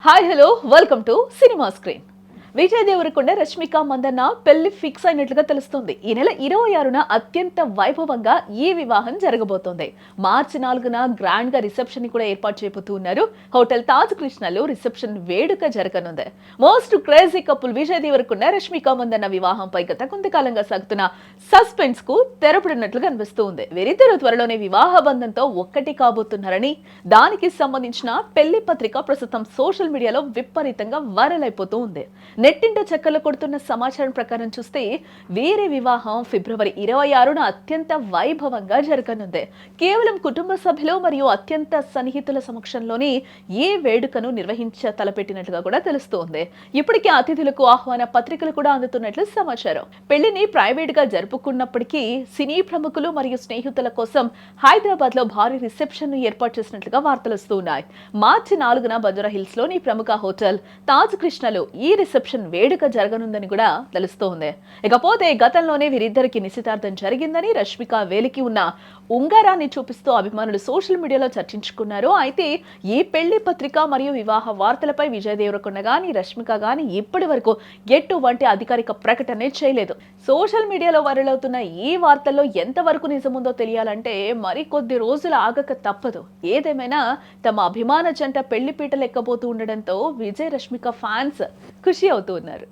Hi hello welcome to cinema screen. Vijay Deverakonda Rashmika Mandanna పెళ్లి fix అయినట్లుగా తెలుస్తుంది. ఈ నెల 26న అత్యంత వైభవంగా ఈ వివాహం జరగబోతోంది. మార్చి 4న గ్రాండ్ గా రిసెప్షన్ ని కూడా ఏర్పాటు చేయబోతూ ఉన్నారు. హోటల్ తాజ్ కృష్ణలో రిసెప్షన్ వేడుక జరగనుంది. Most crazy couple Vijay Deverakonda Rashmika Mandanna వివాహంపై గత కొంతకాలంగా సాగుతున్న సస్పెన్స్ కు తెరపడినట్లు కనిపిస్తుంది. వీరిద్దరూ త్వరలోనే వివాహ బంధంతో ఒక్కటి కాబోతున్నారని, దానికి సంబంధించిన పెళ్లి పత్రిక ప్రస్తుతం సోషల్ మీడియాలో విపరీతంగా వైరల్ అయిపోతూ ఉంది. నెట్టింట చక్కర్లు కొడుతున్న సమాచారం ప్రకారం చూస్తే వీరి వివాహం ఫిబ్రవరి 26న అత్యంత వైభవంగా జరగనుంది. కేవలం కుటుంబ సభ్యులు మరియు అత్యంత సన్నిహితుల సమక్షంలోనే ఈ వేడుకను నిర్వహించ తలపెట్టినట్లుగా కూడా తెలుస్తోంది. ఇప్పటికే అతిథులకు ఆహ్వాన పత్రికలు కూడా అందుతున్నట్లు సమాచారం. పెళ్లిని ప్రైవేట్ గా జరుపుకున్నప్పటికీ సినీ ప్రముఖులు మరియు స్నేహితుల కోసం హైదరాబాద్ లో భారీ రిసెప్షన్ ను ఏర్పాటు చేసినట్లుగా వార్తలు వస్తున్నాయి. మార్చి 4న బంజారా హిల్స్ లోని ప్రముఖ హోటల్ తాజ్ కృష్ణలో ఈ రిసెప్షన్ వేడుక జరగనుందని కూడా తెలుస్తోంది. ఇకపోతే గతంలోనే వీరిద్దరికి నిశ్చితార్థం జరిగిందని రష్మిక వేలికి ఉన్న ఉంగరాన్ని చూపిస్తూ అభిమానులు సోషల్ మీడియాలో చర్చించుకున్నారు. అయితే ఈ పెళ్లి పత్రిక మరియు వివాహ వార్తలపై విజయ్ దేవరకొండ గాని రష్మిక గాని ఇప్పటి వరకు ఎటువంటి అధికారిక ప్రకటన చేయలేదు. సోషల్ మీడియాలో వైరల్ అవుతున్న ఈ వార్తల్లో ఎంతవరకు నిజముందో తెలియాలంటే మరి కొద్ది రోజులు ఆగక తప్పదు. ఏదేమైనా తమ అభిమాన జంట పెళ్లి పీటలు ఎక్కబోతూ ఉండడంతో విజయ్ రష్మిక ఫ్యాన్స్ ఖుషి అవుతూ ఉన్నారు.